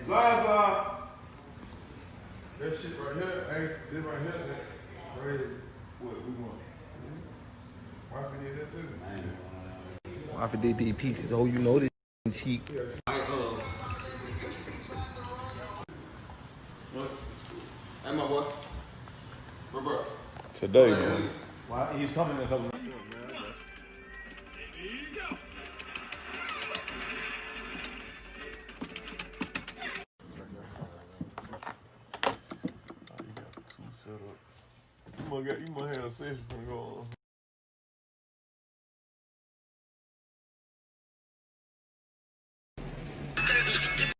Zaza. That shit right here, this right here, that crazy. What we want? Wifey did that too. Wifey did these pieces. Oh, you know this cheap. What? Hey, my boy. Where, bro? Today, man. Why? He's coming in a couple. You might have a session finna go on.